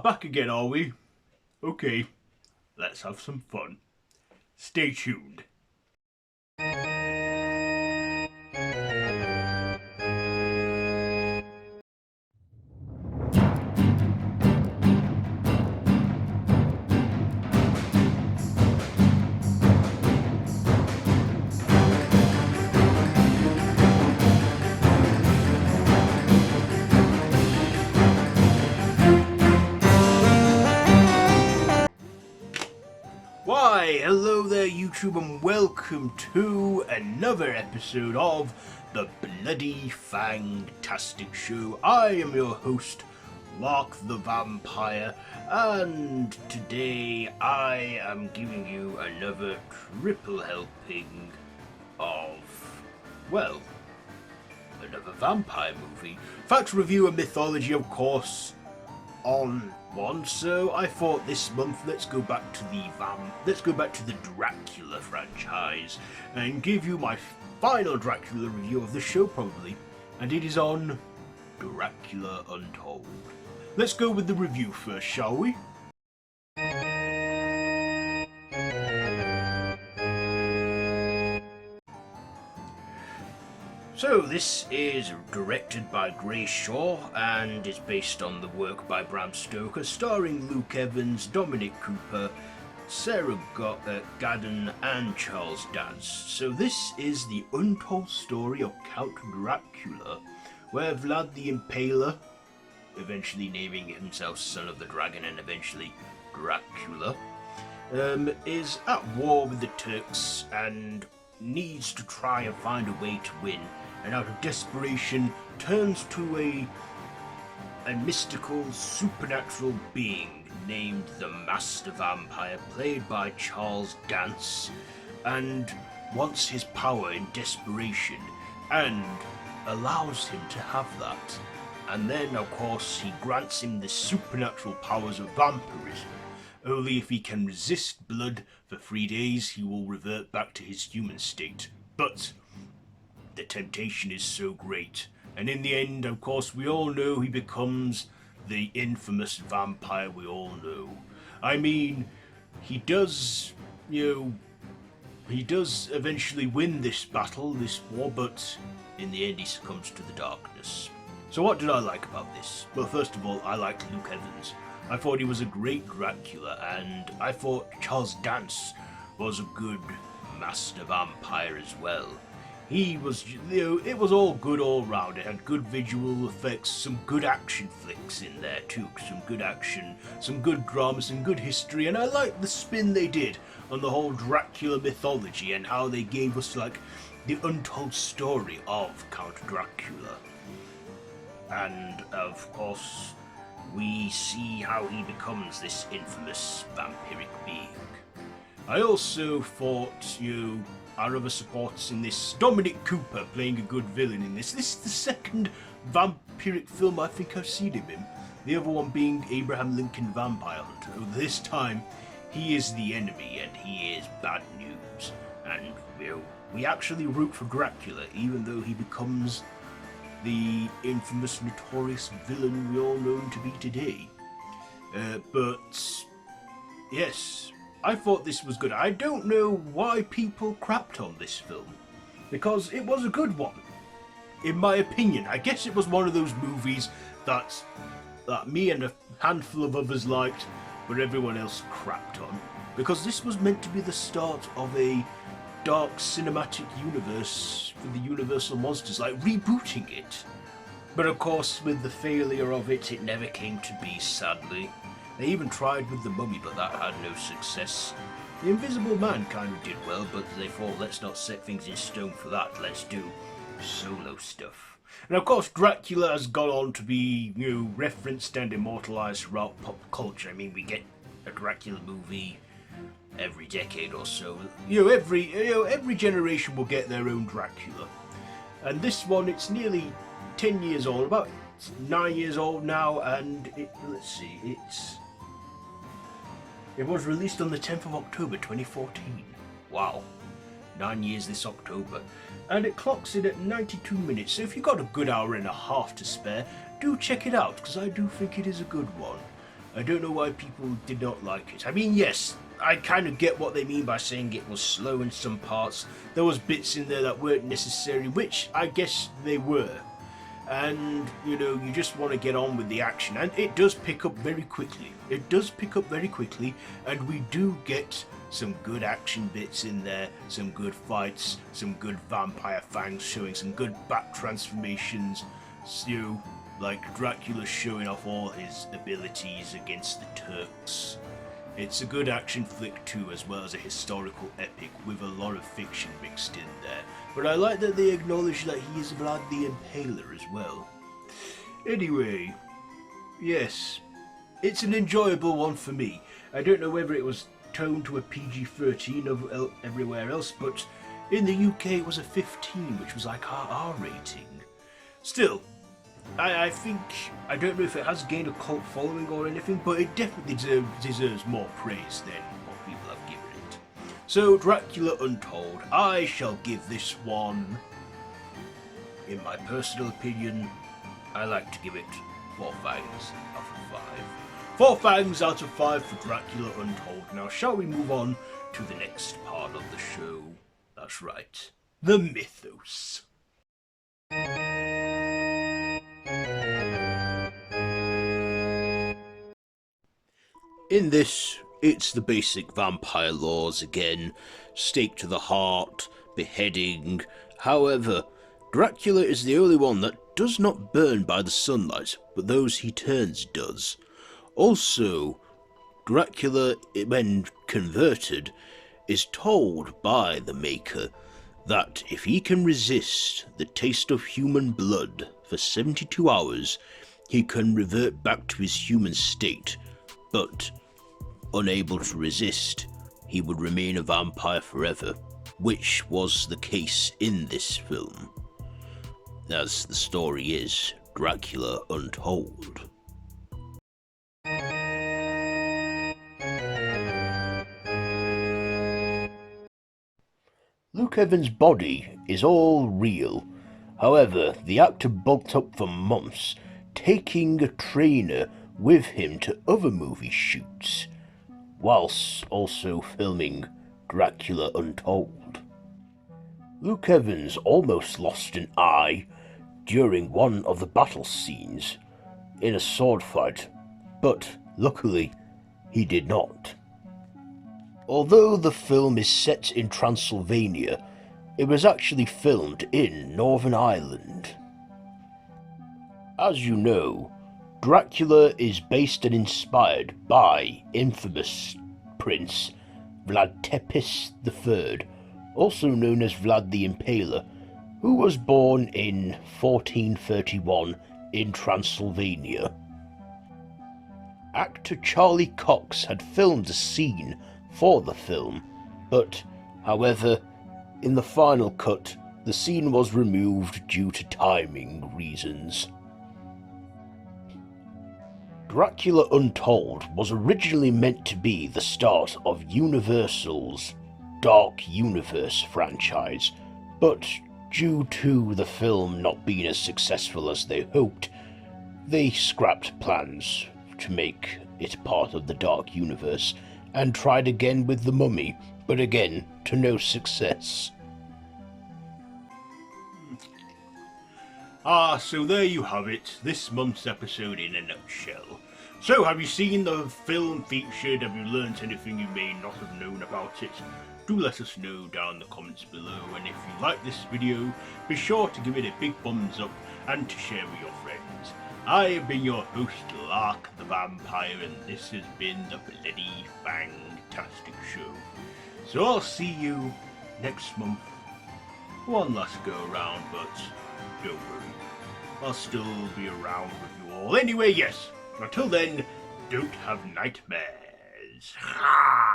Back again, are we? Okay, let's have some fun. Stay tuned. Why, hello there YouTube and welcome to another episode of the Bloody Fang-Tastic Show. I am your host, Lark The Vampire, and today I am giving you another triple helping of, well, another vampire movie. In fact, review a Mythology, of course, on one, so I thought this month let's go back to the Dracula franchise and give you my final Dracula review of the show probably, and it is on Dracula Untold. Let's go with the review first, shall we? So this is directed by Grace Shaw and is based on the work by Bram Stoker, starring Luke Evans, Dominic Cooper, Sarah Gadon and Charles Dance. So this is the untold story of Count Dracula, where Vlad the Impaler, eventually naming himself Son of the Dragon and eventually Dracula, is at war with the Turks and needs to try and find a way to win, and out of desperation turns to a mystical, supernatural being named the Master Vampire, played by Charles Dance, and wants his power in desperation, and allows him to have that. And then, of course, he grants him the supernatural powers of vampirism. Only if he can resist blood for 3 days, he will revert back to his human state. But the temptation is so great, and in the end, of course, we all know he becomes the infamous vampire we all know. I mean, he does eventually win this battle, this war, but in the end he succumbs to the darkness. So what did I like about this? Well, first of all, I liked Luke Evans. I thought he was a great Dracula, and I thought Charles Dance was a good Master Vampire as well. He was, it was all good all round. It had good visual effects, some good action flicks in there too, some good action, some good drama, some good history, and I liked the spin they did on the whole Dracula mythology and how they gave us like the untold story of Count Dracula. And of course, we see how he becomes this infamous vampiric being. I also thought, our other supporters in this, Dominic Cooper playing a good villain in this. This is the second vampiric film I think I've seen him in. The other one being Abraham Lincoln Vampire Hunter. This time, he is the enemy and he is bad news. And, we actually root for Dracula, even though he becomes the infamous, notorious villain we all know him to be today. But yes, I thought this was good. I don't know why people crapped on this film, because it was a good one. In my opinion, I guess it was one of those movies that me and a handful of others liked, but everyone else crapped on, because this was meant to be the start of a dark cinematic universe for the Universal Monsters, like rebooting it. But of course, with the failure of it, it never came to be, sadly. They even tried with The Mummy, but that had no success. The Invisible Man kind of did well, but they thought, let's not set things in stone for that, let's do solo stuff. And of course, Dracula has gone on to be, referenced and immortalized throughout pop culture. I mean, we get a Dracula movie every decade or so. Every generation will get their own Dracula. And this one, it's nearly 10 years old, about 9 years old now, and it was released on the 10th of October 2014. Wow. 9 years this October, and it clocks in at 92 minutes, so if you've got a good hour and a half to spare, do check it out, because I do think it is a good one. I don't know why people did not like it. I mean, yes, I kind of get what they mean by saying it was slow in some parts. There was bits in there that weren't necessary, which I guess they were. And, you know, you just want to get on with the action, and it does pick up very quickly. It does pick up very quickly, and we do get some good action bits in there, some good fights, some good vampire fangs showing some good back transformations, so, like Dracula showing off all his abilities against the Turks. It's a good action flick too, as well as a historical epic with a lot of fiction mixed in there. But I like that they acknowledge that he is Vlad the Impaler as well. Anyway, yes, it's an enjoyable one for me. I don't know whether it was toned to a PG-13 everywhere else, but in the UK it was a 15, which was like our R rating. Still, I think, I don't know if it has gained a cult following or anything, but it definitely deserves more praise than what people have given it. So, Dracula Untold, I shall give this one, in my personal opinion, I like to give it 4 fangs out of 5. 4 fangs out of 5 for Dracula Untold. Now, shall we move on to the next part of the show? That's right, the mythos. In this, it's the basic vampire laws again, stake to the heart, beheading. However, Dracula is the only one that does not burn by the sunlight, but those he turns does. Also, Dracula, when converted, is told by the Maker that if he can resist the taste of human blood for 72 hours, he can revert back to his human state, but unable to resist, he would remain a vampire forever, which was the case in this film. As the story is, Dracula Untold. Luke Evans' body is all real. However, the actor bulked up for months, taking a trainer with him to other movie shoots, whilst also filming Dracula Untold. Luke Evans almost lost an eye during one of the battle scenes in a sword fight, but luckily he did not. Although the film is set in Transylvania, it was actually filmed in Northern Ireland. As you know, Dracula is based and inspired by infamous Prince Vlad Tepes III, also known as Vlad the Impaler, who was born in 1431 in Transylvania. Actor Charlie Cox had filmed a scene for the film, but, however, in the final cut, the scene was removed due to timing reasons. Dracula Untold was originally meant to be the start of Universal's Dark Universe franchise, but due to the film not being as successful as they hoped, they scrapped plans to make it part of the Dark Universe and tried again with The Mummy, but again to no success. So there you have it, this month's episode in a nutshell. So, have you seen the film featured? Have you learnt anything you may not have known about it? Do let us know down in the comments below, and if you like this video, be sure to give it a big thumbs up and to share with your friends. I have been your host, Lark the Vampire, and this has been the bloody Fang-Tastic show. So I'll see you next month. One last go around, but don't worry, I'll still be around with you all. Anyway, yes, until then, don't have nightmares. Ha!